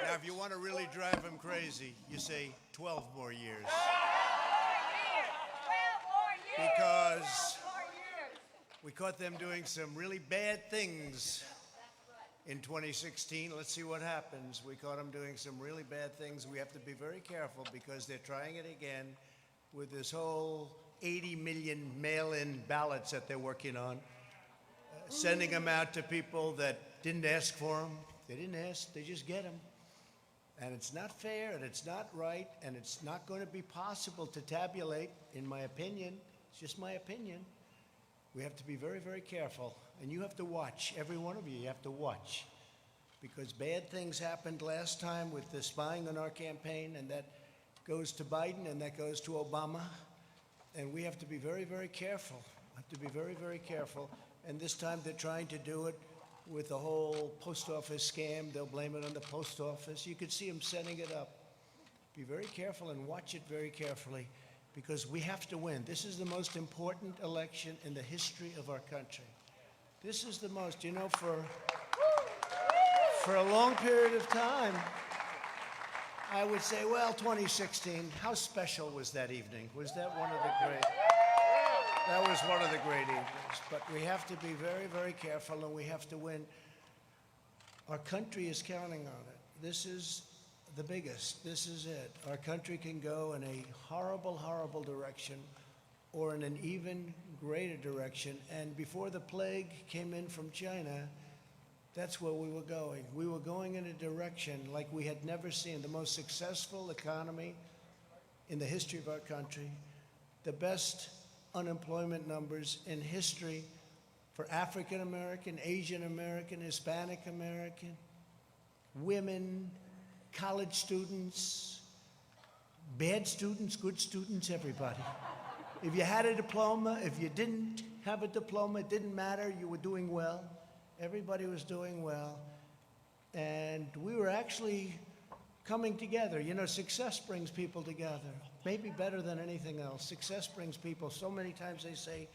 Now, if you want to really drive them crazy, you say 12 more years. Because we caught them doing some really bad things in 2016. Let's see what happens. We caught them doing some really bad things. We have to be very careful because they're trying it again with this whole 80 million mail-in ballots that they're working on, sending them out to people that didn't ask for them. They didn't ask, they just get them. And it's not fair, and it's not right, and it's not going to be possible to tabulate, in my opinion. It's just my opinion. We have to be very, very careful. And you have to watch, every one of you have to watch. Because bad things happened last time with the spying on our campaign, and that goes to Biden, and that goes to Obama. And we have to be very, very careful. We have to be very, very careful. And this time they're trying to do it with the whole post office scam. They'll blame it on the post office. You could see them setting it up. Be very careful and watch it very carefully because we have to win. This is the most important election in the history of our country. This is the most, you know, for a long period of time, I would say, well, 2016, how special was that evening? Was that one of the great? That was one of the great evenings. But we have to be very, very careful, and we have to win. Our country is counting on it. This is the biggest. This is it. Our country can go in a horrible, horrible direction or in an even greater direction. And before the plague came in from China, that's where we were going. We were going in a direction like we had never seen. The most successful economy in the history of our country, the best unemployment numbers in history for African American, Asian American, Hispanic American, women, college students, bad students, good students, everybody. If you had a diploma, if you didn't have a diploma, it didn't matter, you were doing well. Everybody was doing well. And we were actually coming together. You know, success brings people together, maybe better than anything else. Success brings people. So many times they say,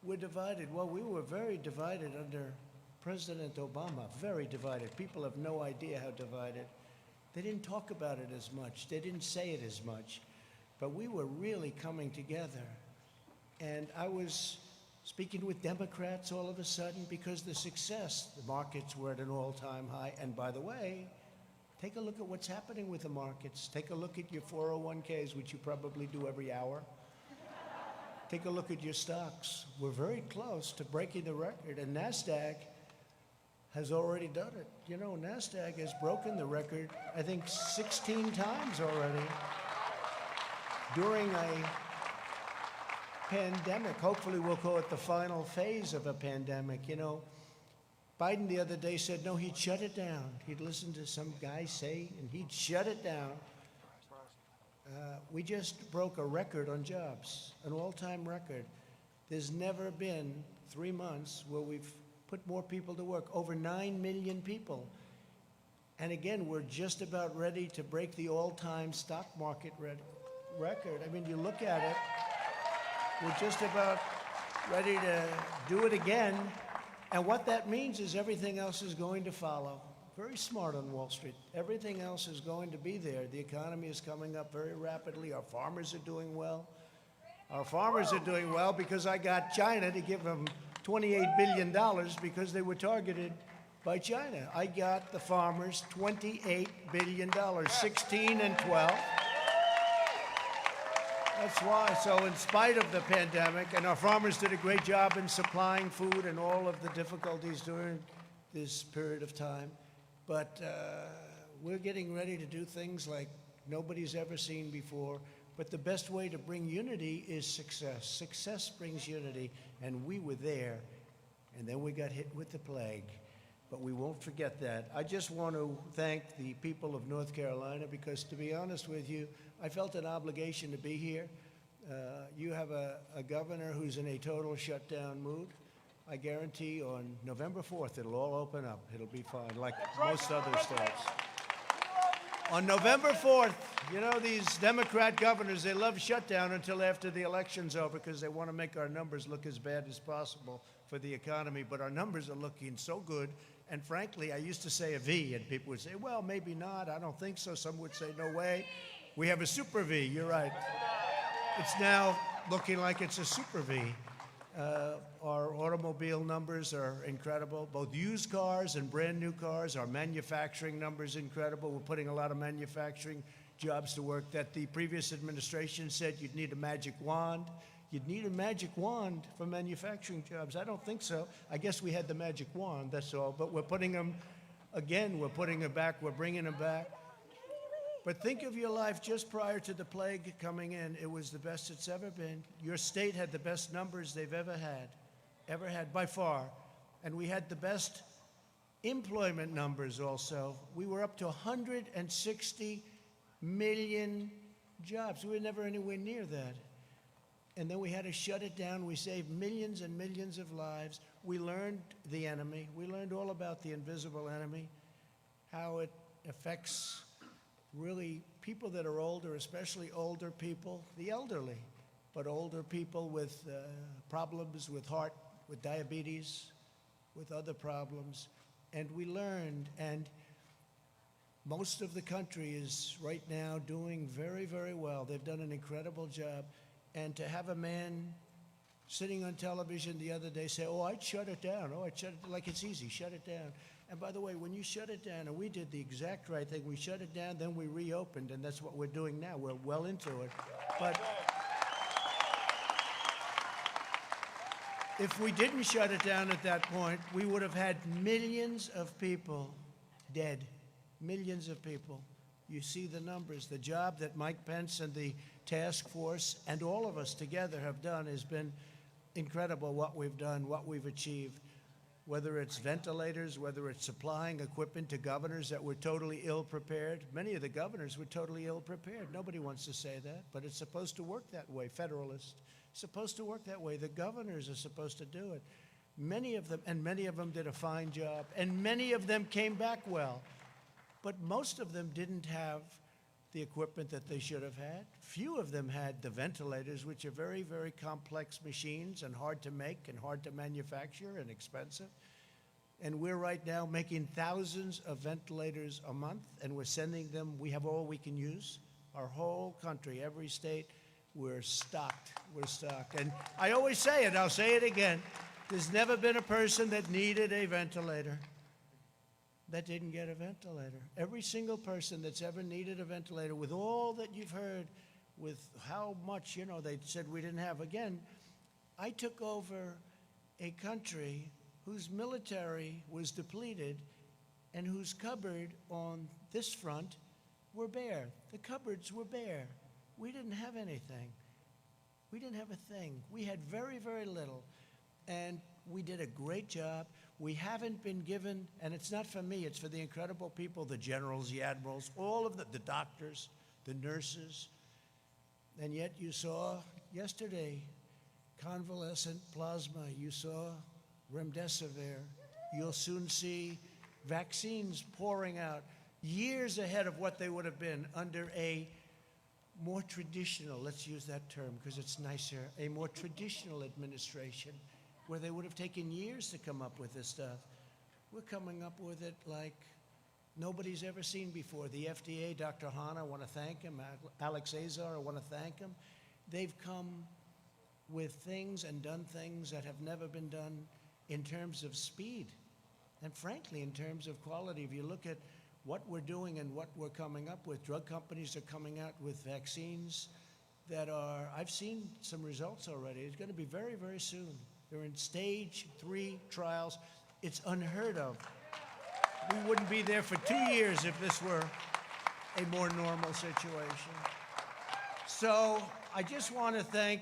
we're divided. Well, we were very divided under President Obama, very divided. People have no idea how divided. They didn't talk about it as much. They didn't say it as much. But we were really coming together. And I was speaking with Democrats all of a sudden because the success, the markets were at an all-time high. And by the way, take a look at what's happening with the markets. Take a look at your 401ks, which you probably do every hour. Take a look at your stocks. We're very close to breaking the record, and NASDAQ has already done it. You know, NASDAQ has broken the record, I think, 16 times already during a pandemic. Hopefully we'll call it the final phase of a pandemic. You know, Biden the other day said, no, he'd shut it down. He'd listen to some guy say, and he'd shut it down. We just broke a record on jobs, an all-time record. There's never been 3 months where we've put more people to work, over 9 million people. And again, we're just about ready to break the all-time stock market record. I mean, you look at it, we're just about ready to do it again. And what that means is everything else is going to follow. Very smart on Wall Street. Everything else is going to be there. The economy is coming up very rapidly. Our farmers are doing well. Our farmers are doing well because I got China to give them $28 billion because they were targeted by China. I got the farmers $28 billion, 16 and 12. That's why. So in spite of the pandemic, and our farmers did a great job in supplying food and all of the difficulties during this period of time, but we're getting ready to do things like nobody's ever seen before. But the best way to bring unity is success. Success brings unity, and we were there, and then we got hit with the plague. But we won't forget that. I just want to thank the people of North Carolina because, to be honest with you, I felt an obligation to be here. You have a governor who's in a total shutdown mood. I guarantee on November 4th, it'll all open up. It'll be fine, like most other states. On November 4th, you know, these Democrat governors, they love shutdown until after the election's over because they want to make our numbers look as bad as possible for the economy. But our numbers are looking so good And frankly, I used to say a V, and people would say, well, maybe not. I don't think so. Some would say, no way. We have a super V. You're right. It's now looking like it's a super V. Our automobile numbers are incredible, both used cars and brand new cars. Our manufacturing numbers incredible. We're putting a lot of manufacturing jobs to work that the previous administration said you'd need a magic wand. You'd need a magic wand for manufacturing jobs. I don't think so. I guess we had the magic wand, that's all. But we're putting them, again, we're putting them back, we're bringing them back. But think of your life just prior to the plague coming in. It was the best it's ever been. Your state had the best numbers they've ever had by far. And we had the best employment numbers also. We were up to 160 million jobs. We were never anywhere near that. And then we had to shut it down. We saved millions and millions of lives. We learned the enemy. We learned all about the invisible enemy, how it affects really people that are older, especially older people, the elderly, but older people with problems with heart, with diabetes, with other problems. And we learned, and most of the country is right now doing very, very well. They've done an incredible job. And to have a man sitting on television the other day say, oh, I'd shut it down. Oh, I'd shut it, like it's easy, shut it down. And by the way, when you shut it down, and we did the exact right thing, we shut it down, then we reopened, and that's what we're doing now. We're well into it. But if we didn't shut it down at that point, we would have had millions of people dead, millions of people. You see the numbers. The job that Mike Pence and the task force and all of us together have done has been incredible, what we've done, what we've achieved. Whether it's ventilators, whether it's supplying equipment to governors that were totally ill-prepared. Many of the governors were totally ill-prepared. Nobody wants to say that, but it's supposed to work that way, Federalist. It's supposed to work that way. The governors are supposed to do it. Many of them did a fine job, and many of them came back well. But most of them didn't have the equipment that they should have had. Few of them had the ventilators, which are very, very complex machines and hard to make and hard to manufacture and expensive. And we're right now making thousands of ventilators a month, and we're sending them. We have all we can use. Our whole country, every state, we're stocked. We're stocked. And I always say it, I'll say it again. There's never been a person that needed a ventilator that didn't get a ventilator. Every single person that's ever needed a ventilator, with all that you've heard, with how much, they said we didn't have. Again, I took over a country whose military was depleted and whose cupboard on this front were bare. The cupboards were bare. We didn't have anything. We didn't have a thing. We had very, very little. And we did a great job. We haven't been given, and it's not for me, it's for the incredible people, the generals, the admirals, all of the doctors, the nurses. And yet you saw yesterday convalescent plasma. You saw remdesivir. You'll soon see vaccines pouring out years ahead of what they would have been under a more traditional, let's use that term because it's nicer, a more traditional administration, where they would have taken years to come up with this stuff. We're coming up with it like nobody's ever seen before. The FDA, Dr. Hahn, I want to thank him. Alex Azar, I want to thank him. They've come with things and done things that have never been done in terms of speed and frankly in terms of quality. If you look at what we're doing and what we're coming up with, drug companies are coming out with vaccines that are, I've seen some results already. It's going to be very, very soon. They're in stage 3 trials. It's unheard of. We wouldn't be there for 2 years if this were a more normal situation. So I just want to thank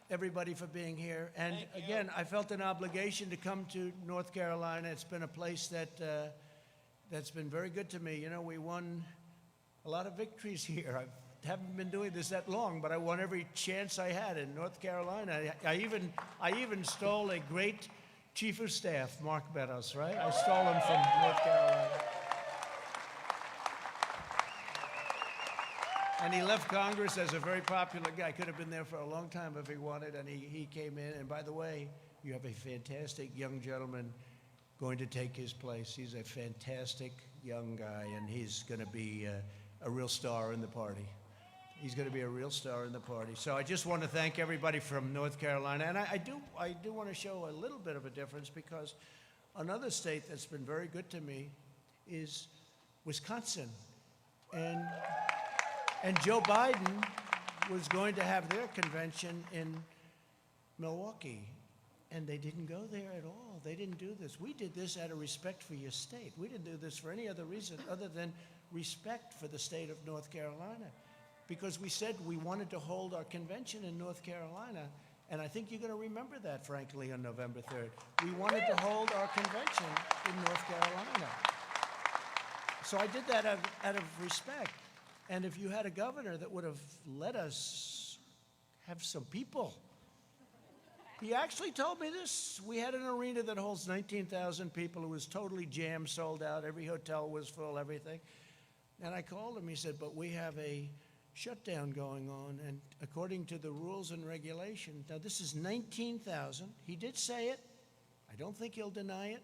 everybody for being here. And again, I felt an obligation to come to North Carolina. It's been a place that that's been very good to me. We won a lot of victories here. I haven't been doing this that long, but I won every chance I had in North Carolina. I even stole a great chief of staff, Mark Meadows, right? I stole him from North Carolina. And he left Congress as a very popular guy. Could have been there for a long time if he wanted, and he came in. And by the way, you have a fantastic young gentleman going to take his place. He's a fantastic young guy, and he's going to be a real star in the party. He's going to be a real star in the party. So I just want to thank everybody from North Carolina. And I do want to show a little bit of a difference, because another state that's been very good to me is Wisconsin. And Joe Biden was going to have their convention in Milwaukee, and they didn't go there at all. They didn't do this. We did this out of respect for your state. We didn't do this for any other reason other than respect for the state of North Carolina, because we said we wanted to hold our convention in North Carolina, and I think you're going to remember that, frankly, on November 3rd. We wanted to hold our convention in North Carolina. So I did that out of respect. And if you had a governor that would have let us have some people. He actually told me this. We had an arena that holds 19,000 people. It was totally jammed, sold out. Every hotel was full, everything. And I called him. He said, but we have a shutdown going on, and according to the rules and regulations, now this is 19,000. He did say it. I don't think he'll deny it.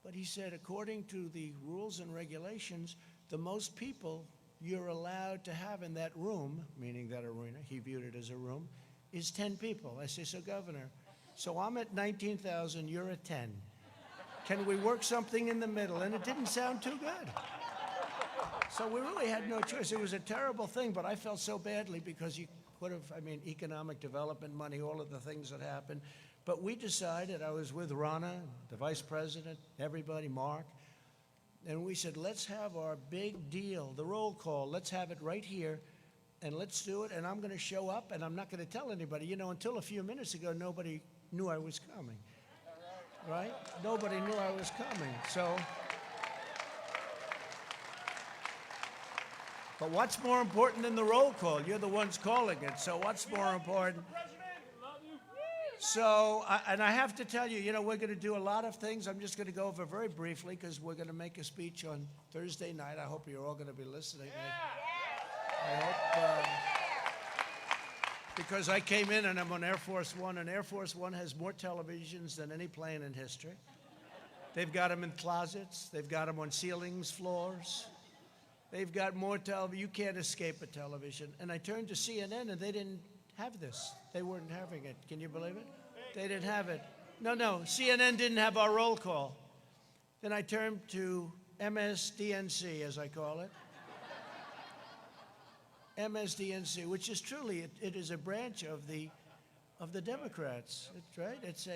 But he said, according to the rules and regulations, the most people you're allowed to have in that room, meaning that arena, he viewed it as a room, is 10 people. I say, so Governor, so I'm at 19,000, you're at 10. Can we work something in the middle? And it didn't sound too good. So we really had no choice. It was a terrible thing, but I felt so badly because you could have, economic development money, all of the things that happened. But we decided, I was with Rana, the vice president, everybody, Mark, and we said, let's have our big deal, the roll call. Let's have it right here, and let's do it. And I'm going to show up, and I'm not going to tell anybody. You know, until a few minutes ago, nobody knew I was coming, right? Nobody knew I was coming. So, but what's more important than the roll call? You're the ones calling it, so what's more important? So, and I have to tell you, we're going to do a lot of things. I'm just going to go over very briefly because we're going to make a speech on Thursday night. I hope you're all going to be listening. I hope, because I came in and I'm on Air Force One, and Air Force One has more televisions than any plane in history. They've got them in closets. They've got them on ceilings, floors. They've got more television. You can't escape a television. And I turned to CNN, and they didn't have this. They weren't having it. Can you believe it? They didn't have it. No, CNN didn't have our roll call. Then I turned to MSDNC, as I call it. MSDNC, which is truly, it is a branch of the Democrats. It's right. It's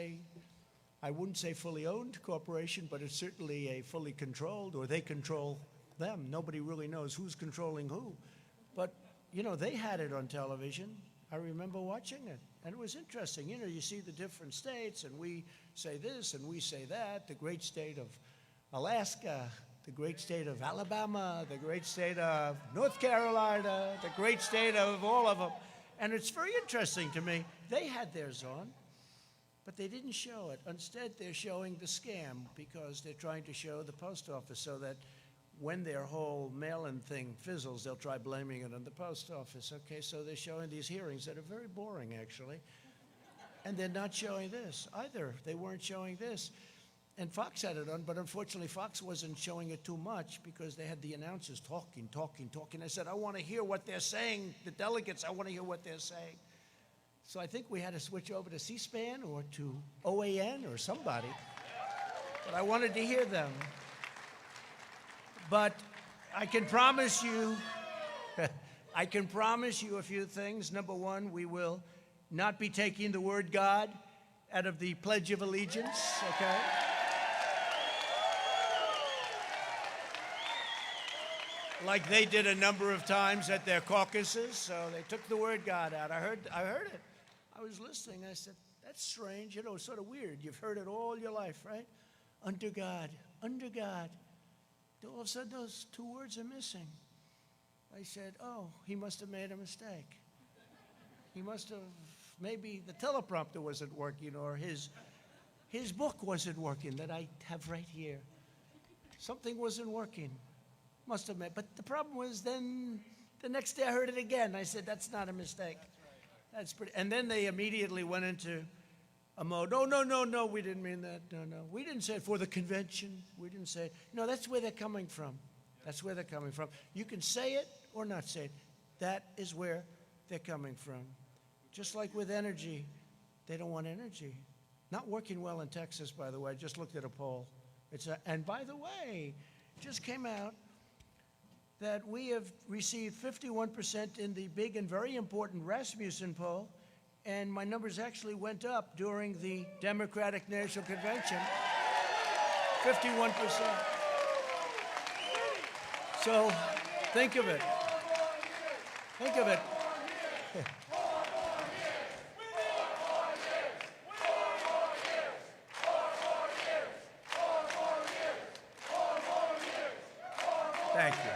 I wouldn't say fully owned corporation, but it's certainly a fully controlled, or they control them. Nobody really knows who's controlling who. But, they had it on television. I remember watching it, and it was interesting. You see the different states, and we say this, and we say that. The great state of Alaska, the great state of Alabama, the great state of North Carolina, the great state of all of them. And it's very interesting to me. They had theirs on, but they didn't show it. Instead, they're showing the scam because they're trying to show the post office so that when their whole mail-in thing fizzles, they'll try blaming it on the post office. Okay, so they're showing these hearings that are very boring, actually. And they're not showing this either. They weren't showing this. And Fox had it on, but unfortunately, Fox wasn't showing it too much because they had the announcers talking. I said, I want to hear what they're saying. The delegates, I want to hear what they're saying. So I think we had to switch over to C-SPAN or to OAN or somebody. But I wanted to hear them. But I can promise you a few things. Number one, we will not be taking the word God out of the Pledge of Allegiance, okay? Like they did a number of times at their caucuses, so they took the word God out. I heard it. I was listening. I said, that's strange. It's sort of weird. You've heard it all your life, right? Under God, under God. All of a sudden, those two words are missing. I said, oh, he must have made a mistake. He must have, maybe the teleprompter wasn't working, or his book wasn't working that I have right here. Something wasn't working. Must have made, but the problem was then the next day I heard it again. I said, that's not a mistake. That's pretty. And then they immediately went into a mode. Oh, no, we didn't mean that. No. We didn't say it for the convention. We didn't say it. No, that's where they're coming from. That's where they're coming from. You can say it or not say it. That is where they're coming from. Just like with energy, they don't want energy. Not working well in Texas, by the way. I just looked at a poll. And by the way, just came out that we have received 51% in the big and very important Rasmussen poll, and my numbers actually went up during the Democratic National Convention, 51%. So think of it. Think of it. Thank you.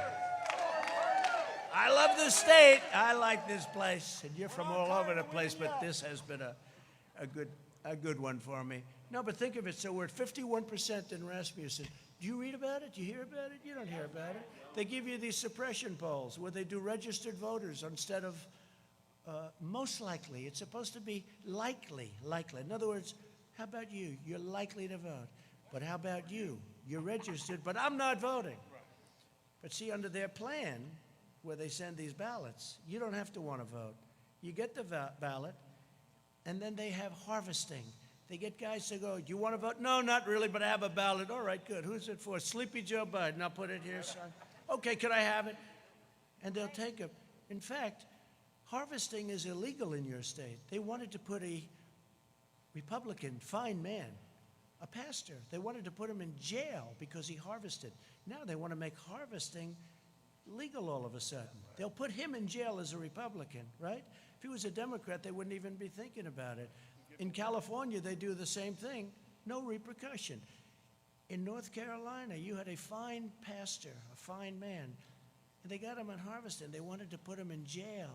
I love this state. I like this place. And you're from all over the place, but this has been a good one for me. No, but think of it. So we're at 51% in Rasmussen. Do you read about it? Do you hear about it? You don't hear about it. They give you these suppression polls where they do registered voters instead of most likely. It's supposed to be likely. In other words, how about you? You're likely to vote. But how about you? You're registered, but I'm not voting. But see, under their plan, where they send these ballots, you don't have to want to vote. You get the ballot, and then they have harvesting. They get guys to go, do you want to vote? No, not really, but I have a ballot. All right, good. Who's it for? Sleepy Joe Biden. I'll put it here, son. Okay, can I have it? And they'll take it. In fact, harvesting is illegal in your state. They wanted to put a Republican, fine man, a pastor. They wanted to put him in jail because he harvested. Now they want to make harvesting legal all of a sudden. They'll put him in jail as a Republican, right? If he was a Democrat, they wouldn't even be thinking about it. In California, they do the same thing, no repercussion. In North Carolina, you had a fine pastor, a fine man, and they got him on harvesting. They wanted to put him in jail.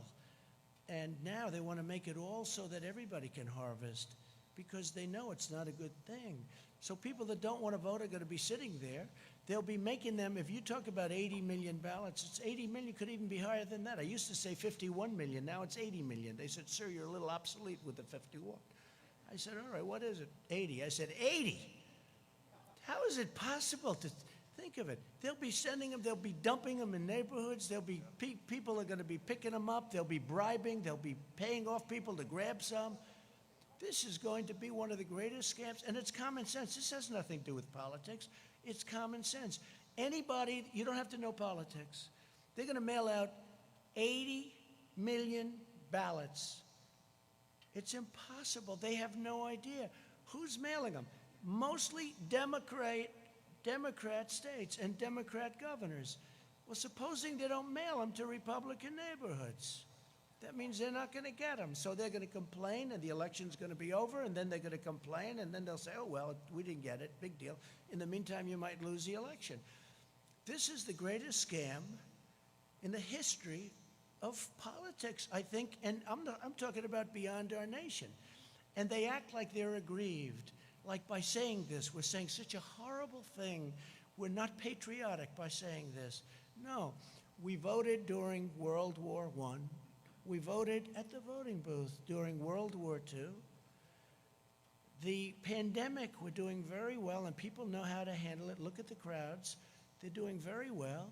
And now they want to make it all so that everybody can harvest because they know it's not a good thing. So people that don't want to vote are going to be sitting there. They'll be making them, if you talk about 80 million ballots, it's 80 million, could even be higher than that. I used to say 51 million, now it's 80 million. They said, sir, you're a little obsolete with the 51. I said, all right, what is it? 80. I said, 80? How is it possible to think of it? They'll be sending them, they'll be dumping them in neighborhoods, there'll be people are going to be picking them up, they'll be bribing, they'll be paying off people to grab some. This is going to be one of the greatest scams, and it's common sense. This has nothing to do with politics. It's common sense. Anybody, you don't have to know politics. They're going to mail out 80 million ballots. It's impossible. They have no idea. Who's mailing them? Mostly Democrat states and Democrat governors. Well, supposing they don't mail them to Republican neighborhoods. That means they're not going to get them. So they're going to complain, and the election's going to be over, and then they're going to complain, and then they'll say, oh, well, we didn't get it. Big deal. In the meantime, you might lose the election. This is the greatest scam in the history of politics, I think, and I'm talking about beyond our nation. And they act like they're aggrieved. Like by saying this, we're saying such a horrible thing. We're not patriotic by saying this. No, we voted during World War I. We voted at the voting booth during World War II. The pandemic, we're doing very well, and people know how to handle it. Look at the crowds. They're doing very well.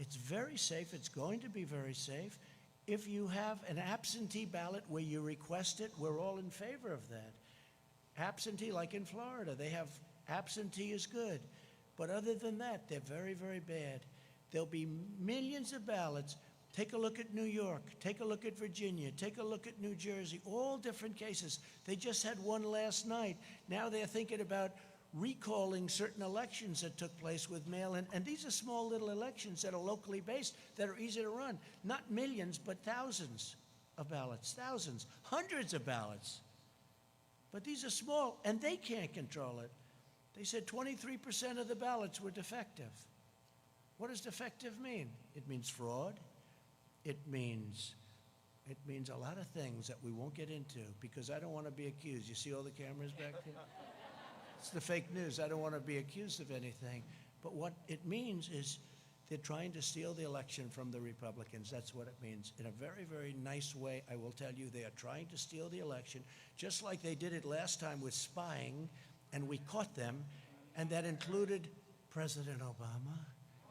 It's very safe. It's going to be very safe. If you have an absentee ballot where you request it, we're all in favor of that. Absentee, like in Florida, they have absentee is good. But other than that, they're very, very bad. There'll be millions of ballots. Take a look at New York. Take a look at Virginia. Take a look at New Jersey. All different cases. They just had one last night. Now they're thinking about recalling certain elections that took place with mail-in. And these are small little elections that are locally based, that are easy to run. Not millions, but thousands of ballots. Thousands. Hundreds of ballots. But these are small, and they can't control it. They said 23% of the ballots were defective. What does defective mean? It means fraud. It means a lot of things that we won't get into because I don't want to be accused. You see all the cameras back there? It's the fake news. I don't want to be accused of anything. But what it means is They're trying to steal the election from the Republicans. That's what it means. In a very, very nice way, I will tell you, they are trying to steal the election, just like they did it last time with spying, and we caught them, and that included President Obama,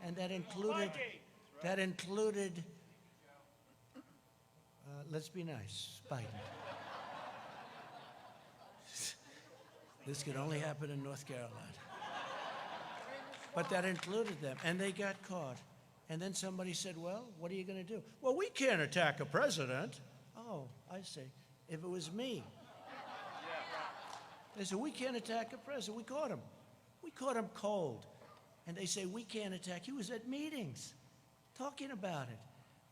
and that included, let's be nice, Biden. This could only happen in North Carolina. But that included them, and they got caught. And then somebody said, well, what are you going to do? Well, we can't attack a president. Oh, I see. If it was me. They said, we can't attack a president. We caught him. We caught him cold. And they say, we can't attack. He was at meetings talking about it.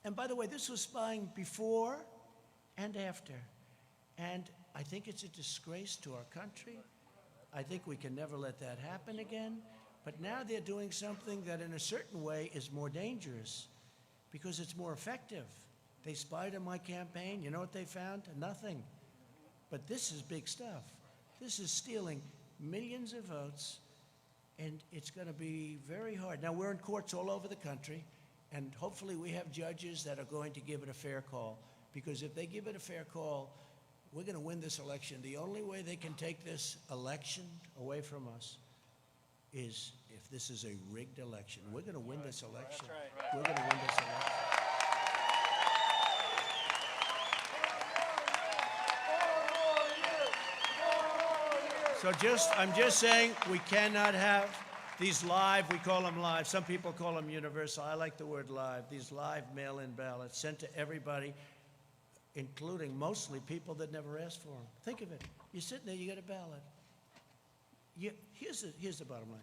And by the way, this was spying before and after. And I think it's a disgrace to our country. I think we can never let that happen again. But now they're doing something that in a certain way is more dangerous because it's more effective. They spied on my campaign. You know what they found? Nothing. But this is big stuff. This is stealing millions of votes, and it's going to be very hard. Now, we're in courts all over the country, and hopefully we have judges that are going to give it a fair call, because if they give it a fair call, we're going to win this election. The only way they can take this election away from us is if this is a rigged election. We're going to win this election. We're going to win this election. So I'm just saying we cannot have these live, we call them live. Some people call them universal. I like the word live. These live mail-in ballots sent to everybody, including mostly people that never asked for them. Think of it. You're sitting there, you get a ballot. Here's the bottom line.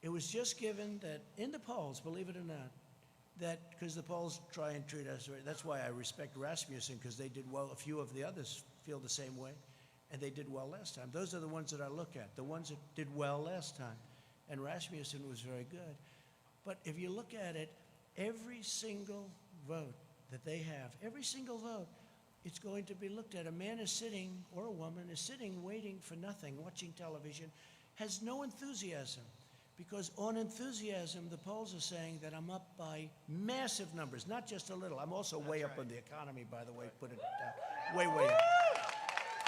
It was just given that in the polls, believe it or not, that because the polls try and treat us right. That's why I respect Rasmussen, because they did well. A few of the others feel the same way, and they did well last time. Those are the ones that I look at, the ones that did well last time. And Rasmussen was very good. But if you look at it, every single vote that they have, every single vote, it's going to be looked at. A man is sitting, or a woman is sitting, waiting for nothing, watching television, has no enthusiasm. Because on enthusiasm, the polls are saying that I'm up by massive numbers, not just a little. I'm also way up on the economy, by the way, put it down, way, way up.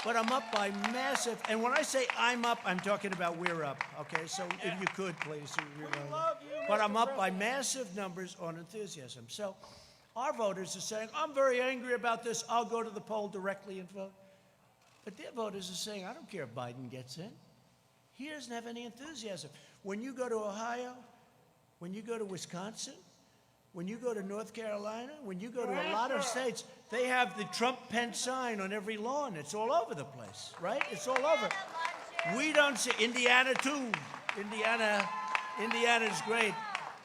But I'm up by massive, and when I say I'm up, I'm talking about we're up, okay? So if you could, please. But I'm up by massive numbers on enthusiasm. So our voters are saying, I'm very angry about this. I'll go to the poll directly and vote. But their voters are saying, I don't care if Biden gets in. He doesn't have any enthusiasm. When you go to Ohio, when you go to Wisconsin, when you go to North Carolina, when you go to a lot of states, they have the Trump-Pence sign on every lawn. It's all over the place, right? It's all over. We don't see Indiana, too. Indiana's great.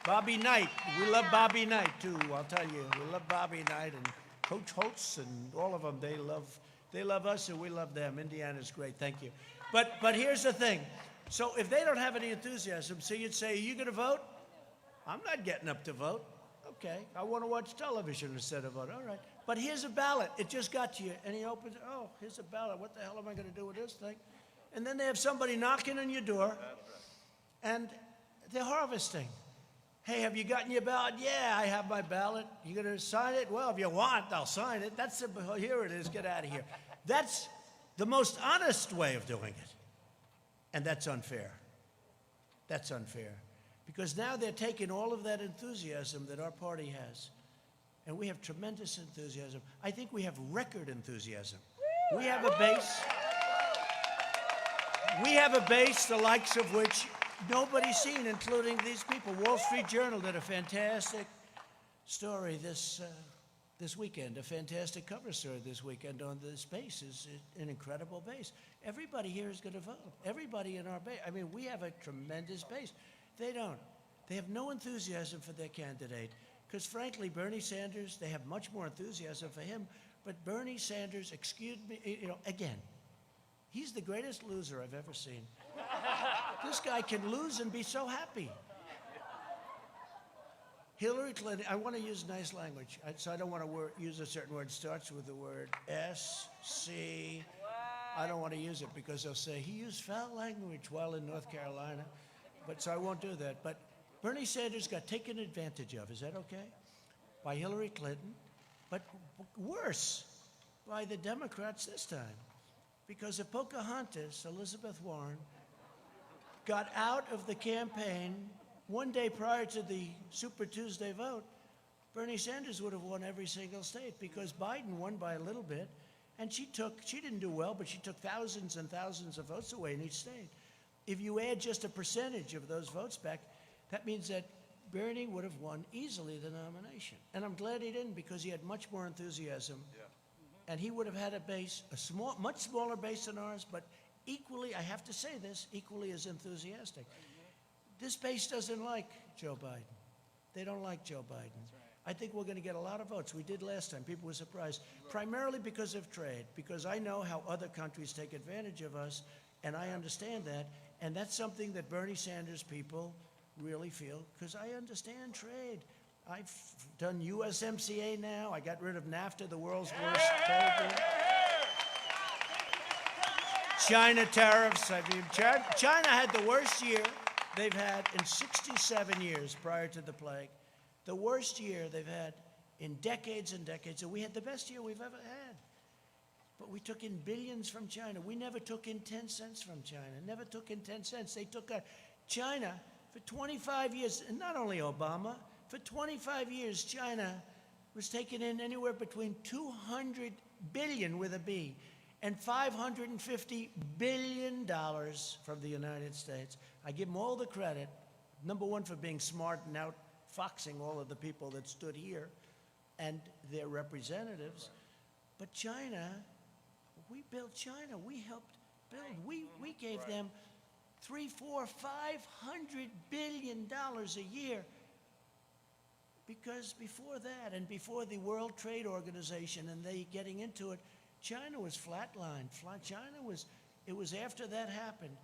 Bobby Knight. We love Bobby Knight, too, I'll tell you. We love Bobby Knight and Coach Holtz and all of them. They love us and we love them. Indiana's great. Thank you. But here's the thing. So if they don't have any enthusiasm, so you'd say, are you going to vote? I'm not getting up to vote. Okay, I want to watch television instead of vote. All right. But here's a ballot. It just got to you. And he opens it. Oh, here's a ballot. What the hell am I going to do with this thing? And then they have somebody knocking on your door, and they're harvesting. Hey, have you gotten your ballot? Yeah, I have my ballot. You going to sign it? Well, if you want, I'll sign it. Here it is. Get out of here. That's the most honest way of doing it. And that's unfair. That's unfair. Because now they're taking all of that enthusiasm that our party has. And we have tremendous enthusiasm. I think we have record enthusiasm. We have a base. We have a base the likes of which nobody's seen, including these people. Wall Street Journal did a fantastic story this weekend, a fantastic cover story this weekend on this base. Is an incredible base. Everybody here is going to vote. Everybody in our base. I mean, we have a tremendous base. They don't. They have no enthusiasm for their candidate. Because frankly, Bernie Sanders, they have much more enthusiasm for him. But Bernie Sanders, excuse me, again, he's the greatest loser I've ever seen. This guy can lose and be so happy. Hillary Clinton, I want to use nice language, so I don't want to use a certain word. It starts with the word S-C. I don't want to use it because they'll say he used foul language while in North Carolina. But so I won't do that. But Bernie Sanders got taken advantage of, is that okay? By Hillary Clinton, but worse, by the Democrats this time. Because if Pocahontas, Elizabeth Warren, got out of the campaign one day prior to the Super Tuesday vote, Bernie Sanders would have won every single state, because Biden won by a little bit, and she didn't do well, but she took thousands and thousands of votes away in each state. If you add just a percentage of those votes back, that means that Bernie would have won easily the nomination. And I'm glad he didn't, because he had much more enthusiasm. Yeah. And he would have had a base, much smaller base than ours, but equally, I have to say this, equally as enthusiastic. This base doesn't like Joe Biden. They don't like Joe Biden. I think we're going to get a lot of votes. We did last time. People were surprised, primarily because of trade, because I know how other countries take advantage of us, and I understand that. And that's something that Bernie Sanders people really feel, because I understand trade. I've done USMCA now. I got rid of NAFTA, the world's worst trade deal. China tariffs. I mean, China had the worst year they've had in 67 years prior to the plague. The worst year they've had in decades and decades. And we had the best year we've ever had. But we took in billions from China. We never took in 10 cents from China. Never took in 10 cents. They took China for 25 years, and not only Obama, for 25 years, China was taking in anywhere between 200 billion with a B and $550 billion from the United States. I give them all the credit, number one, for being smart and outfoxing all of the people that stood here and their representatives. But China, we built China. We helped build. We gave them $300, $400, $500 billion a year. Because before that, and before the World Trade Organization and they getting into it, China was flatlined. It was after that happened.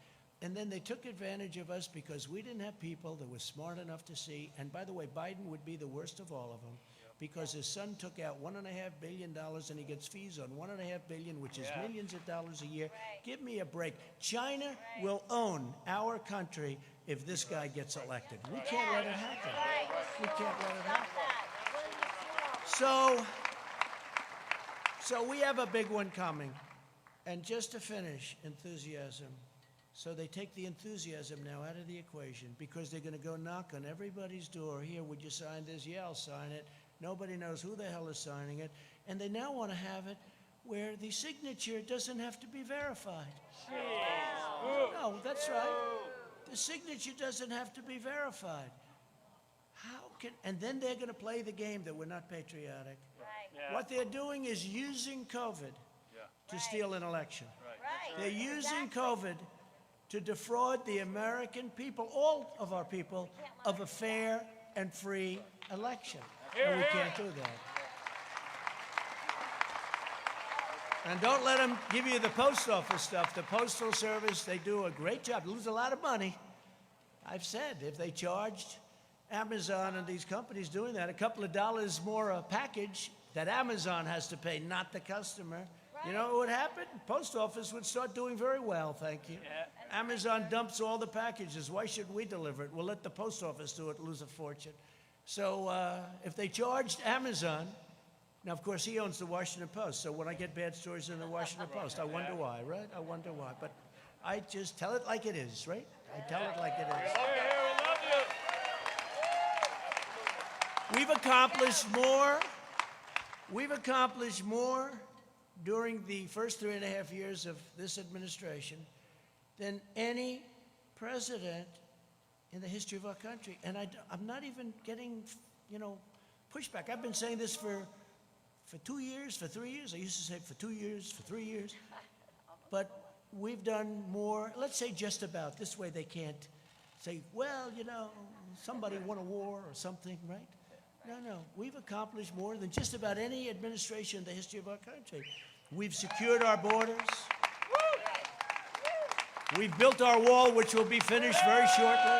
And then they took advantage of us because we didn't have people that were smart enough to see. And by the way, Biden would be the worst of all of them, because his son took out $1.5 billion and he gets fees on $1.5 billion, which is millions of dollars a year. Give me a break. China will own our country if this guy gets elected. We can't let it happen. We can't let it happen. So we have a big one coming. And just to finish, enthusiasm. So they take the enthusiasm now out of the equation, because they're going to go knock on everybody's door. Here, would you sign this? Yeah, I'll sign it. Nobody knows who the hell is signing it. And they now want to have it where the signature doesn't have to be verified. No, that's right. The signature doesn't have to be verified. And then they're going to play the game that we're not patriotic. What they're doing is using COVID to steal an election. They're using COVID to defraud the American people, all of our people, of a fair and free election. And we can't do that. And don't let them give you the post office stuff. The Postal Service, they do a great job. They lose a lot of money. I've said, if they charged Amazon and these companies doing that a couple of dollars more a package that Amazon has to pay, not the customer, you know what would happen? Post office would start doing very well, thank you. Amazon dumps all the packages. Why should we deliver it? We'll let the post office do it, lose a fortune. So if they charged Amazon, now, of course, he owns the Washington Post, so when I get bad stories in the Washington Post, I wonder why, right? I wonder why. But I just tell it like it is, right? I tell it like it is. We love you. We've accomplished more. We've accomplished more during the first 3.5 years of this administration than any president in the history of our country. And I'm not even getting, pushback. I've been saying this for 2 years, for 3 years. I used to say for 2 years, for 3 years. But we've done more, let's say just about. This way they can't say, well, somebody won a war or something, right? No. We've accomplished more than just about any administration in the history of our country. We've secured our borders. We've built our wall, which will be finished very shortly.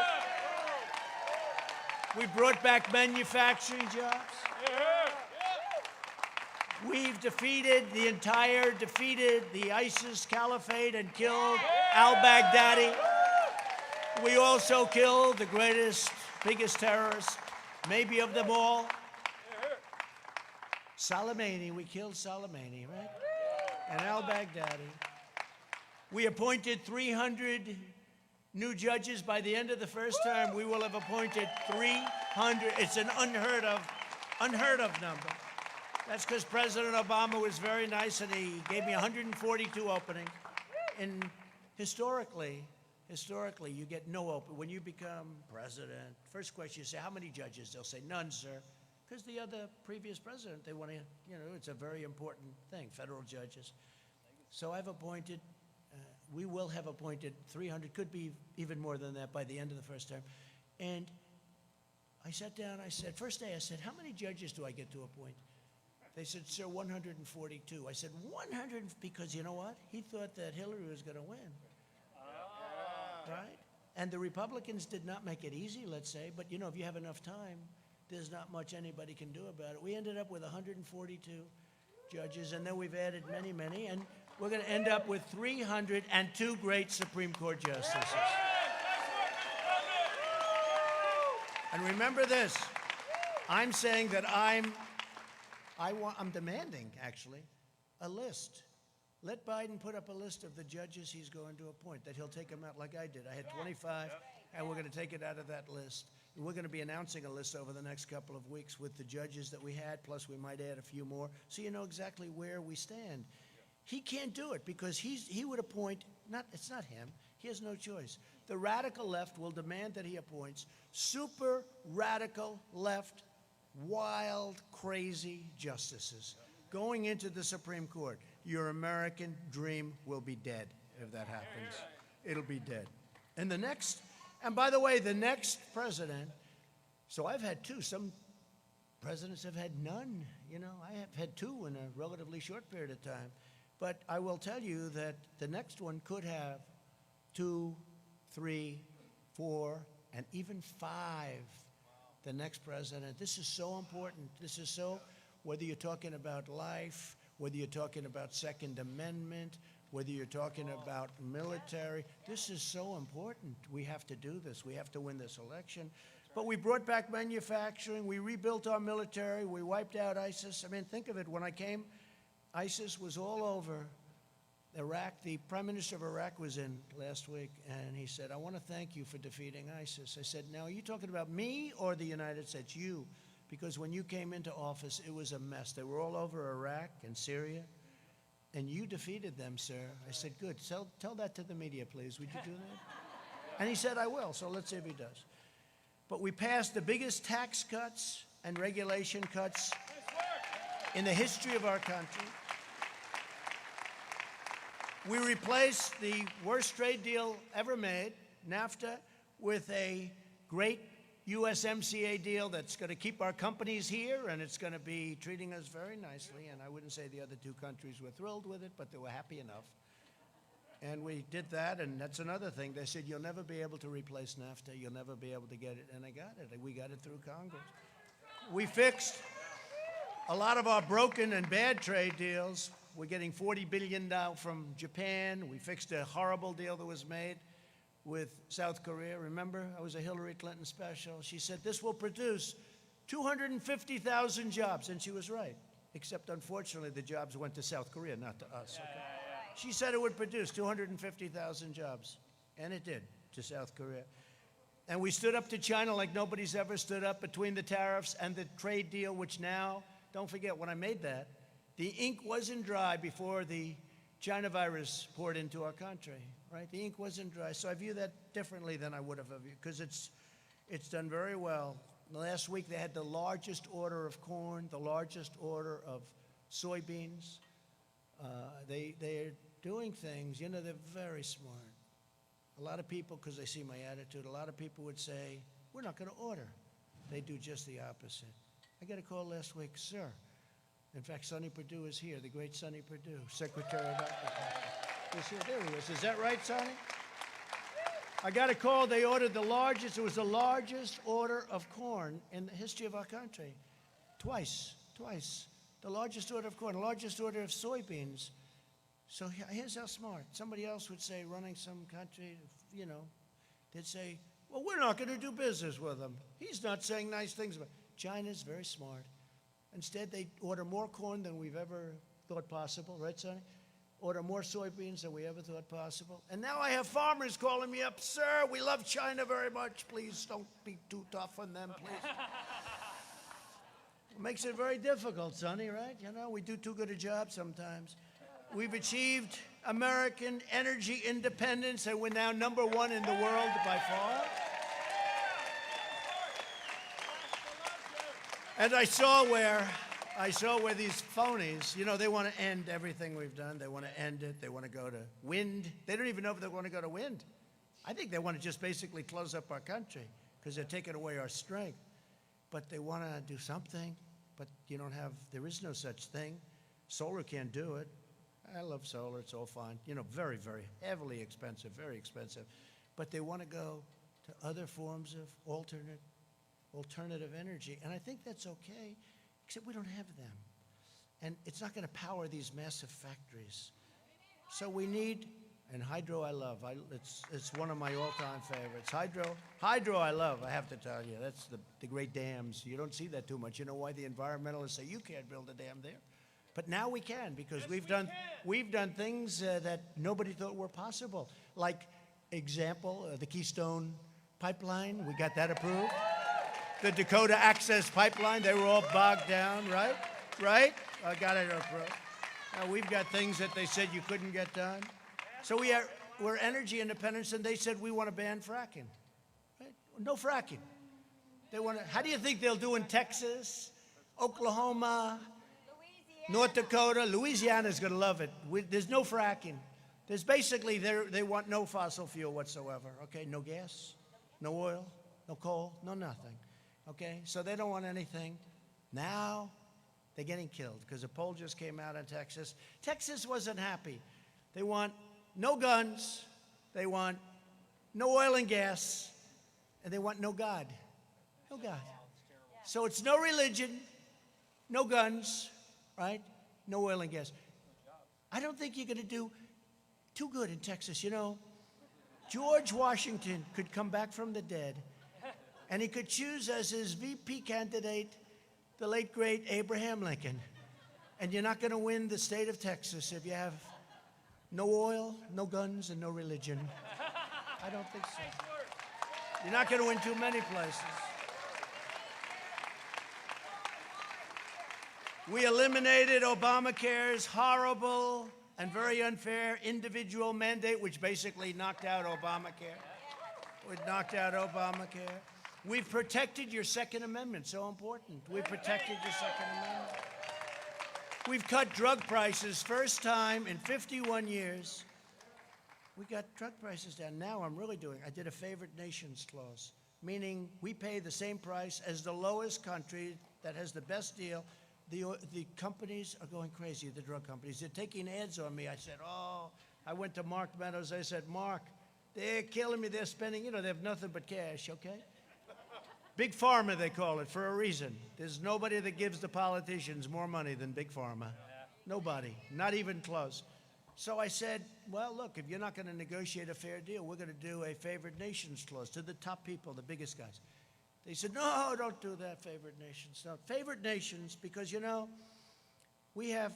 We've brought back manufacturing jobs. We've defeated the ISIS caliphate and killed al-Baghdadi. We also killed the greatest biggest terrorist, maybe of them all. Soleimani, we killed Soleimani, right? And al-Baghdadi. We appointed 300 new judges. By the end of the first term, we will have appointed 300. It's an unheard of number. That's because President Obama was very nice and he gave me 142 openings. And historically, you get no open. When you become president, first question you say, how many judges? They'll say, none, sir. Because the other previous president, they want to, it's a very important thing, federal judges. So I've appointed, we will have appointed 300, could be even more than that by the end of the first term. And I sat down, I said, first day I said, how many judges do I get to appoint? They said, sir, 142. I said, 100, because you know what? He thought that Hillary was going to win. Right? And the Republicans did not make it easy, let's say, but if you have enough time, there's not much anybody can do about it. We ended up with 142 judges, and then we've added many, many, and we're going to end up with 302 great Supreme Court justices. And remember this, I'm saying that I'm demanding, actually, a list. Let Biden put up a list of the judges he's going to appoint, that he'll take them out like I did. I had 25, and we're going to take it out of that list. And we're going to be announcing a list over the next couple of weeks with the judges that we had, plus we might add a few more, so you know exactly where we stand. He can't do it because he would appoint, it's not him, he has no choice. The radical left will demand that he appoints super radical left, wild, crazy justices going into the Supreme Court. Your American dream will be dead if that happens. It'll be dead. And by the way, the next president, so I've had two. Some presidents have had none. I have had two in a relatively short period of time. But I will tell you that the next one could have 2, 3, 4, and even 5. The next president. This is so important. This is so, whether you're talking about life, whether you're talking about Second Amendment, whether you're talking about military, this is so important. We have to do this. We have to win this election. But we brought back manufacturing. We rebuilt our military. We wiped out ISIS. I mean, think of it. When I came, ISIS was all over Iraq. The Prime Minister of Iraq was in last week, and he said, I want to thank you for defeating ISIS. I said, now, are you talking about me or the United States? You. Because when you came into office, it was a mess. They were all over Iraq and Syria, and you defeated them, sir. I said, good. Tell that to the media, please. Would you do that? And he said, I will, so let's see if he does. But we passed the biggest tax cuts and regulation cuts in the history of our country. We replaced the worst trade deal ever made, NAFTA, with a great USMCA deal that's going to keep our companies here, and it's going to be treating us very nicely. And I wouldn't say the other two countries were thrilled with it, but they were happy enough. And we did that, and that's another thing. They said, you'll never be able to replace NAFTA. You'll never be able to get it. And I got it. We got it through Congress. We fixed a lot of our broken and bad trade deals. We're getting $40 billion now from Japan. We fixed a horrible deal that was made with South Korea. Remember, I was a Hillary Clinton special. She said this will produce 250,000 jobs, and she was right. Except, unfortunately, the jobs went to South Korea, not to us. Okay? She said it would produce 250,000 jobs, and it did, to South Korea. And we stood up to China like nobody's ever stood up between the tariffs and the trade deal, which now, don't forget, when I made that, the ink wasn't dry before the China virus poured into our country, right? The ink wasn't dry. So I view that differently than I would have, because it's done very well. Last week they had the largest order of corn, the largest order of soybeans. They're doing things, they're very smart. A lot of people, because they see my attitude, a lot of people would say, we're not going to order. They do just the opposite. I got a call last week, sir. In fact, Sonny Perdue is here, the great Sonny Perdue, Secretary of Agriculture. He's here. There he is. Is that right, Sonny? I got a call. They ordered it was the largest order of corn in the history of our country. Twice. The largest order of corn, the largest order of soybeans. So here's how smart. Somebody else would say, running some country, they'd say, Well, we're not going to do business with him. He's not saying nice things about China's very smart. Instead, they order more corn than we've ever thought possible, right, Sonny? Order more soybeans than we ever thought possible. And now I have farmers calling me up, sir, we love China very much. Please don't be too tough on them, please. It makes it very difficult, Sonny, right? You know, we do too good a job sometimes. We've achieved American energy independence, and we're now #1 in the world by far. And I saw where these phonies, you know, they want to end everything we've done. They want to end it. They want to go to wind. They don't even know if they want to go to wind. I think they want to just basically close up our country because they're taking away our strength. But they want to do something, but there is no such thing. Solar can't do it. I love solar, it's all fine. You know, very, very heavily expensive, very expensive. But they want to go to other forms of alternative energy. And I think that's okay, except we don't have them. And it's not going to power these massive factories. So we need, and hydro I love. It's one of my all-time favorites. Hydro I love, I have to tell you. That's the great dams. You don't see that too much. You know why the environmentalists say you can't build a dam there? But now we can, because we've done things that nobody thought were possible. Like, example, the Keystone Pipeline, we got that approved. The Dakota Access Pipeline, they were all bogged down, right? Right? I got it approved. Now we've got things that they said you couldn't get done. So we're energy independence, and they said we want to ban fracking. Right? No fracking. They want to. How do you think they'll do in Texas, Oklahoma, North Dakota? Louisiana's going to love it. There's no fracking. There's basically, they want no fossil fuel whatsoever, okay? No gas, no oil, no coal, no nothing, okay? So they don't want anything. Now they're getting killed because a poll just came out in Texas. Texas wasn't happy. They want no guns, they want no oil and gas, and they want no God. No God. So it's no religion, no guns, right? No oil and gas. I don't think you're going to do too good in Texas. You know, George Washington could come back from the dead, and he could choose as his VP candidate the late, great Abraham Lincoln. And you're not going to win the state of Texas if you have no oil, no guns, and no religion. I don't think so. You're not going to win too many places. We eliminated Obamacare's horrible and very unfair individual mandate, which basically knocked out Obamacare. It knocked out Obamacare. We've protected your Second Amendment, so important. We've protected your Second Amendment. We've cut drug prices, first time in 51 years. We got drug prices down. Now I did a favored nations clause, meaning we pay the same price as the lowest country that has the best deal. The companies are going crazy, the drug companies. They're taking ads on me. I said, I went to Mark Meadows. I said, Mark, they're killing me. They're spending, they have nothing but cash, okay? Big Pharma, they call it, for a reason. There's nobody that gives the politicians more money than Big Pharma. Nobody, not even close. So I said, well, look, if you're not going to negotiate a fair deal, we're going to do a favored nations clause to the top people, the biggest guys. They said, no, don't do that, favored nations. No, favored nations, because, we have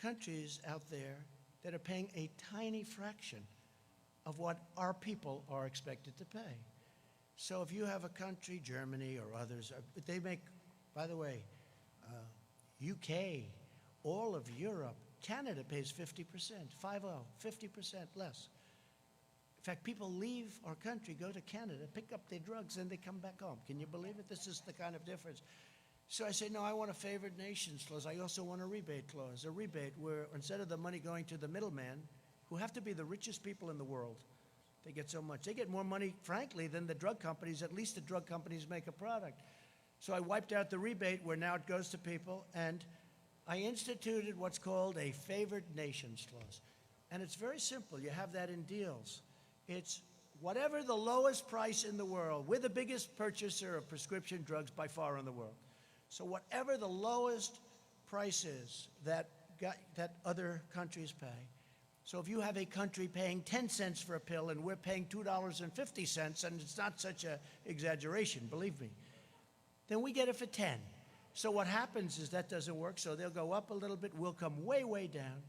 countries out there that are paying a tiny fraction of what our people are expected to pay. So if you have a country, Germany or others, they make, by the way, UK, all of Europe, Canada pays 50%, 50% less. In fact, people leave our country, go to Canada, pick up their drugs, and they come back home. Can you believe it? This is the kind of difference. So I say, no, I want a favored nations clause. I also want a rebate clause, a rebate where instead of the money going to the middleman, who have to be the richest people in the world, they get so much. They get more money, frankly, than the drug companies. At least the drug companies make a product. So I wiped out the rebate where now it goes to people, and I instituted what's called a favored nations clause. And it's very simple. You have that in deals. It's whatever the lowest price in the world. We're the biggest purchaser of prescription drugs by far in the world. So whatever the lowest price is that other countries pay, So if you have a country paying 10 cents for a pill and we're paying $2.50, and it's not such an exaggeration, believe me, then we get it for 10. So what happens is that doesn't work, so they'll go up a little bit, we'll come way, way down.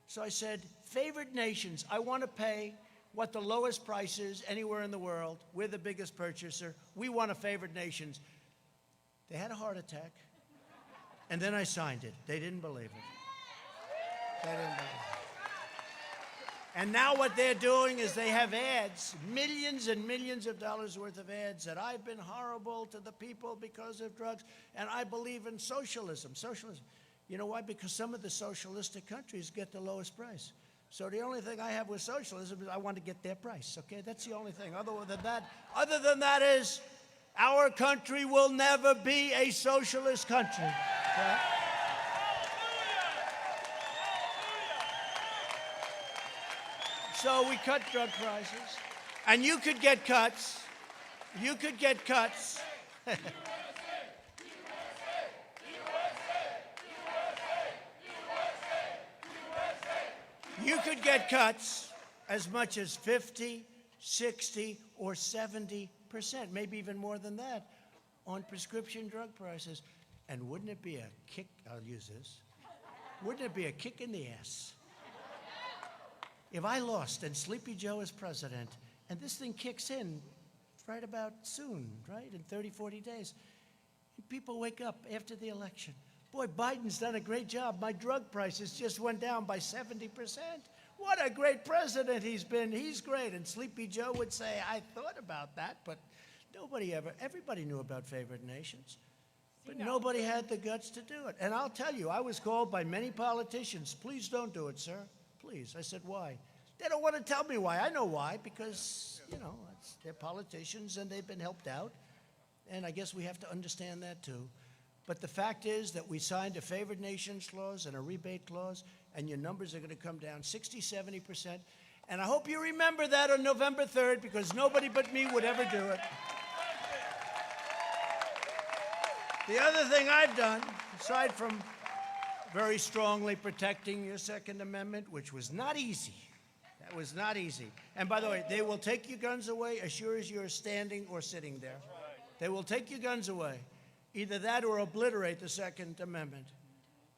So I said, favored nations, I want to pay what the lowest price is anywhere in the world. We're the biggest purchaser. We want a favored nations. They had a heart attack, and then I signed it. They didn't believe it. They didn't believe it. And now what they're doing is they have ads, millions and millions of dollars worth of ads, that I've been horrible to the people because of drugs, and I believe in socialism. Socialism. You know why? Because some of the socialistic countries get the lowest price. So the only thing I have with socialism is I want to get their price, okay? That's the only thing. Other than that is our country will never be a socialist country. Okay? So we cut drug prices, and you could get cuts. You could get cuts. You could get cuts as much as 50, 60, or 70%, maybe even more than that, on prescription drug prices. And wouldn't it be a kick, I'll use this, wouldn't it be a kick in the ass if I lost and Sleepy Joe is president, and this thing kicks in right about soon, right, in 30, 40 days, and people wake up after the election. Boy, Biden's done a great job. My drug prices just went down by 70%. What a great president he's been. He's great. And Sleepy Joe would say, I thought about that, but everybody knew about favored nations. But nobody had the guts to do it. And I'll tell you, I was called by many politicians, please don't do it, sir. Please. I said, why? They don't want to tell me why. I know why, because, you know, they're politicians and they've been helped out. And I guess we have to understand that too. But the fact is that we signed a favored nations clause and a rebate clause, and your numbers are going to come down 60, 70%. And I hope you remember that on November 3rd, because nobody but me would ever do it. The other thing I've done, aside from very strongly protecting your Second Amendment, which was not easy. That was not easy. And by the way, they will take your guns away as sure as you're standing or sitting there. They will take your guns away. Either that or obliterate the Second Amendment.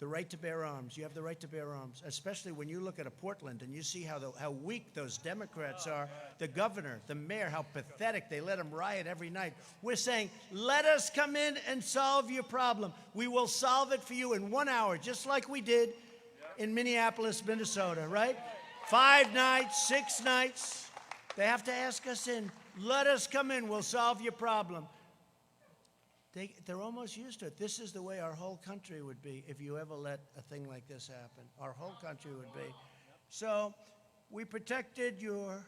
The right to bear arms. You have the right to bear arms, especially when you look at a Portland and you see how weak those Democrats are. The governor, the mayor, how pathetic. They let them riot every night. We're saying, let us come in and solve your problem. We will solve it for you in 1 hour, just like we did in Minneapolis, Minnesota, right? 5 nights, 6 nights. They have to ask us in. Let us come in. We'll solve your problem. They're almost used to it. This is the way our whole country would be if you ever let a thing like this happen. Our whole country would be. So we protected your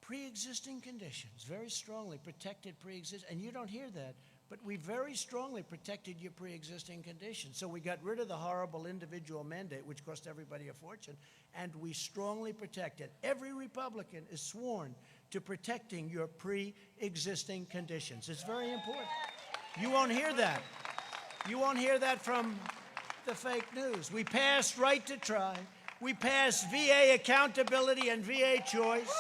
pre-existing conditions, very strongly protected pre-existing, and you don't hear that, but we very strongly protected your pre-existing conditions. So we got rid of the horrible individual mandate, which cost everybody a fortune, and we strongly protected. Every Republican is sworn to protecting your pre-existing conditions. It's very important. You won't hear that. You won't hear that from the fake news. We passed right to try. We passed VA accountability and VA choice.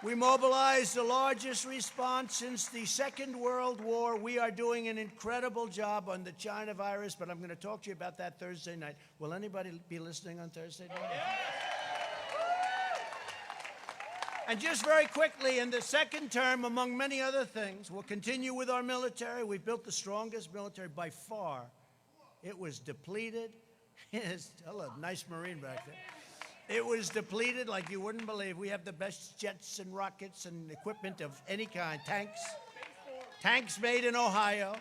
We mobilized the largest response since the Second World War. We are doing an incredible job on the China virus, but I'm going to talk to you about that Thursday night. Will anybody be listening on Thursday night? And just very quickly, in the second term, among many other things, we'll continue with our military. We've built the strongest military by far. It was depleted. Hello, nice Marine back there. It was depleted like you wouldn't believe. We have the best jets and rockets and equipment of any kind. Tanks made in Ohio.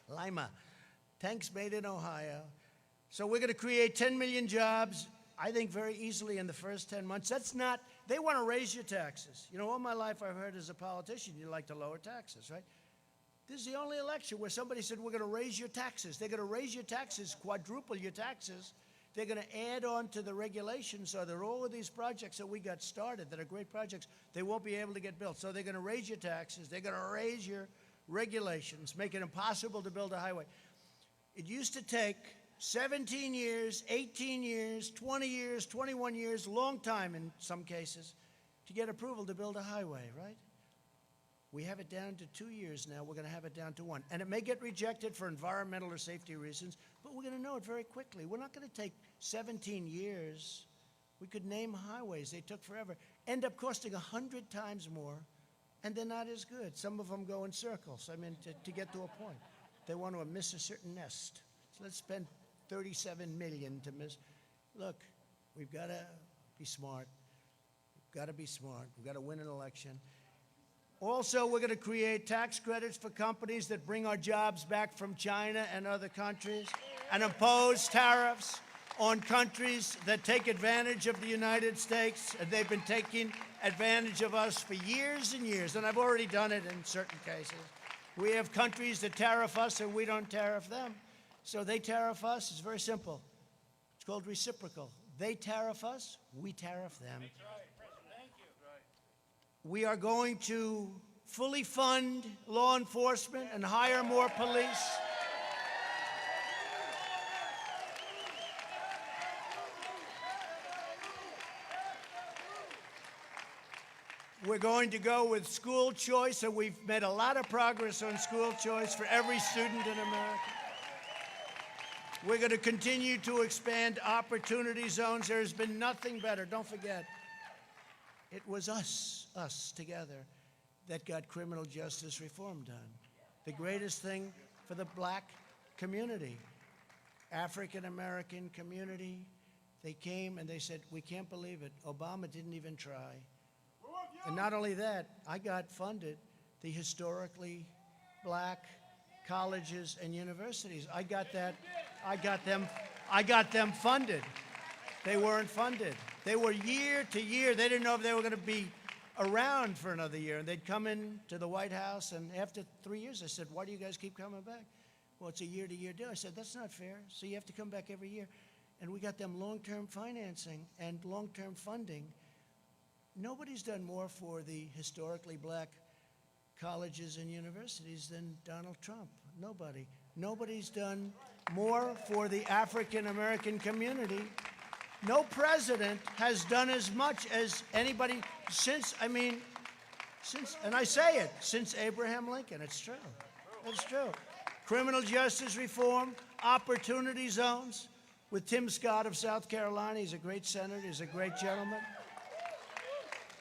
Lima. Tanks made in Ohio. So we're going to create 10 million jobs, I think very easily in the first 10 months. That's not, they want to raise your taxes. You know, all my life I've heard as a politician, you like to lower taxes, right? This is the only election where somebody said, we're going to raise your taxes. They're going to raise your taxes, quadruple your taxes. They're going to add on to the regulations so that all of these projects that we got started that are great projects, they won't be able to get built. So they're going to raise your taxes. They're going to raise your regulations, make it impossible to build a highway. It used to take 17 years, 18 years, 20 years, 21 years, long time in some cases, to get approval to build a highway, right? We have it down to 2 years now. We're going to have it down to 1. And it may get rejected for environmental or safety reasons, but we're going to know it very quickly. We're not going to take 17 years. We could name highways. They took forever. End up costing 100 times more, and they're not as good. Some of them go in circles, to get to a point. They want to miss a certain nest. So let's spend $37 million to miss. Look, we've got to be smart. We've got to be smart. We've got to win an election. Also, we're going to create tax credits for companies that bring our jobs back from China and other countries and impose tariffs on countries that take advantage of the United States. And they've been taking advantage of us for years and years, and I've already done it in certain cases. We have countries that tariff us and we don't tariff them. So they tariff us. It's very simple. It's called reciprocal. They tariff us, we tariff them. That's right. Thank you. We are going to fully fund law enforcement and hire more police. We're going to go with school choice, and we've made a lot of progress on school choice for every student in America. We're going to continue to expand opportunity zones. There's been nothing better. Don't forget, it was us together, that got criminal justice reform done. The greatest thing for the black community, African-American community. They came and they said, we can't believe it. Obama didn't even try. And not only that, I got funded the historically black colleges and universities. I got them funded. They weren't funded. They were year to year. They didn't know if they were going to be around for another year. And they'd come in to the White House, and after 3 years, I said, why do you guys keep coming back? Well, it's a year-to-year deal. I said, that's not fair. So you have to come back every year. And we got them long-term financing and long-term funding. Nobody's done more for the historically black colleges and universities than Donald Trump. Nobody. Nobody's done more for the African-American community. No president has done as much as anybody since Abraham Lincoln. It's true. It's true. Criminal justice reform, opportunity zones with Tim Scott of South Carolina. He's a great senator. He's a great gentleman.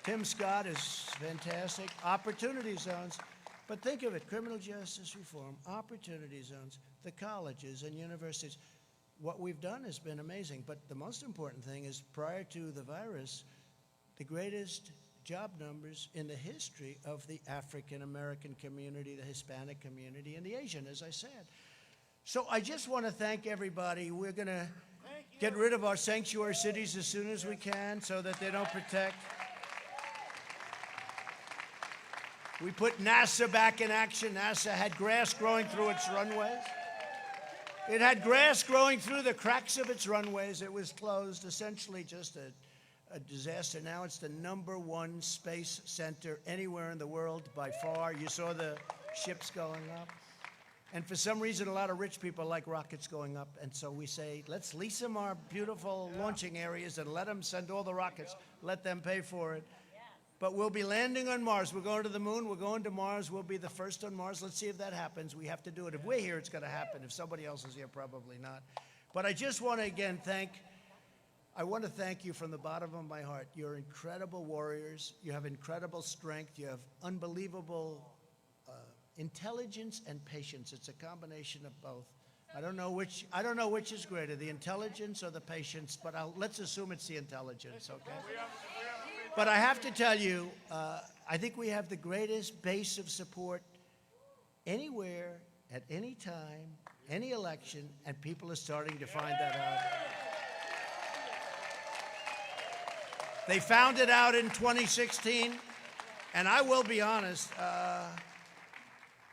Tim Scott is fantastic. Opportunity zones. But think of it, criminal justice reform, opportunity zones, the colleges and universities. What we've done has been amazing. But the most important thing is, prior to the virus, the greatest job numbers in the history of the African-American community, the Hispanic community, and the Asian, as I said. So I just want to thank everybody. We're going to get rid of our sanctuary cities as soon as we can so that they don't protect. We put NASA back in action. NASA had grass growing through its runways. It had grass growing through the cracks of its runways. It was closed, essentially just a disaster. Now it's the #1 space center anywhere in the world by far. You saw the ships going up. And for some reason, a lot of rich people like rockets going up. And so we say, let's lease them our beautiful launching areas and let them send all the rockets. Let them pay for it. But we'll be landing on Mars. We're going to the moon. We're going to Mars. We'll be the first on Mars. Let's see if that happens. We have to do it. If we're here, it's going to happen. If somebody else is here, probably not. But I just want to, again, thank you from the bottom of my heart. You're incredible warriors. You have incredible strength. You have unbelievable intelligence and patience. It's a combination of both. I don't know which is greater, the intelligence or the patience, but let's assume it's the intelligence, okay? But I have to tell you, I think we have the greatest base of support anywhere, at any time, any election, and people are starting to find that out. They found it out in 2016, and I will be honest,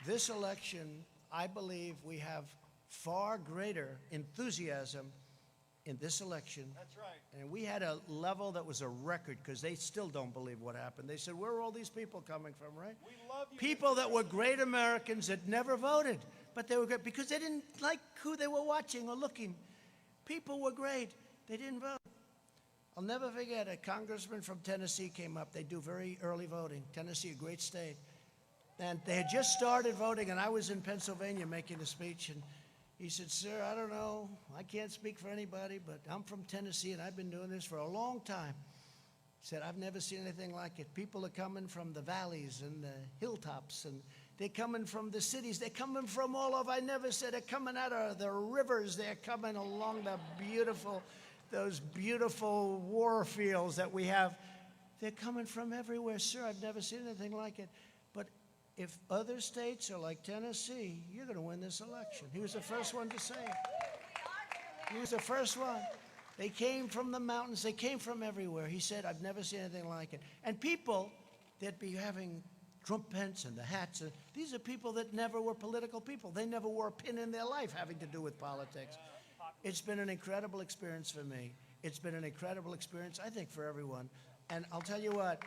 this election, I believe we have far greater enthusiasm in this election. That's right. And we had a level that was a record, because they still don't believe what happened. They said, where are all these people coming from, right? We love you. People that were great Americans that never voted, but they were good because they didn't like who they were watching or looking. People were great. They didn't vote. I'll never forget, a congressman from Tennessee came up. They do very early voting. Tennessee, a great state. And they had just started voting, and I was in Pennsylvania making a speech, and he said, sir, I don't know, I can't speak for anybody, but I'm from Tennessee, and I've been doing this for a long time. He said, I've never seen anything like it. People are coming from the valleys and the hilltops, and they're coming from the cities. They're coming from all over. I never said they're coming out of the rivers. They're coming along those beautiful war fields that we have. They're coming from everywhere. Sir, I've never seen anything like it. But if other states are like Tennessee, you're going to win this election. He was the first one to say it. He was the first one. They came from the mountains. They came from everywhere. He said, I've never seen anything like it. And people that be having Trump pants and the hats, these are people that never were political people. They never wore a pin in their life having to do with politics. It's been an incredible experience for me. It's been an incredible experience, I think, for everyone. And I'll tell you what,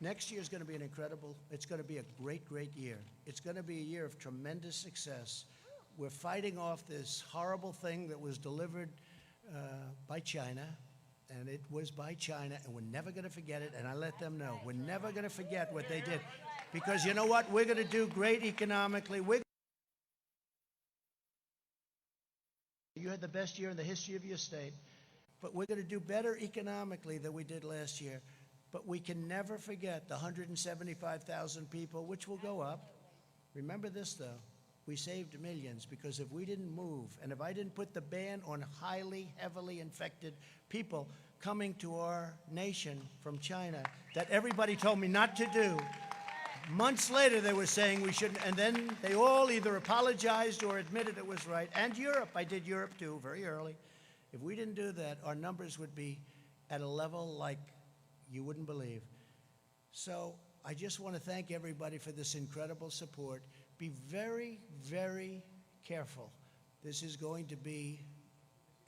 next year is going to be it's going to be a great, great year. It's going to be a year of tremendous success. We're fighting off this horrible thing that was delivered by China, and it was by China, and we're never going to forget it, and I let them know. We're never going to forget what they did, because you know what? We're going to do great economically. You had the best year in the history of your state, but we're going to do better economically than we did last year. But we can never forget the 175,000 people, which will go up. Remember this, though. We saved millions, because if we didn't move, and if I didn't put the ban on heavily infected people coming to our nation from China, that everybody told me not to do, months later they were saying we shouldn't, and then they all either apologized or admitted it was right. And Europe, I did Europe too, very early. If we didn't do that, our numbers would be at a level like you wouldn't believe. So I just want to thank everybody for this incredible support. Be very, very careful. This is going to be,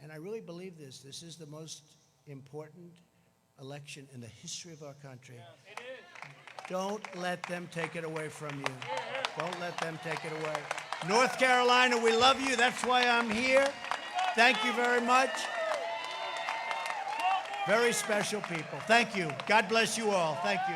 and I really believe this is the most important election in the history of our country. Yeah, it is. Don't let them take it away from you. Don't let them take it away. North Carolina, we love you. That's why I'm here. Thank you very much. Very special people. Thank you. God bless you all. Thank you.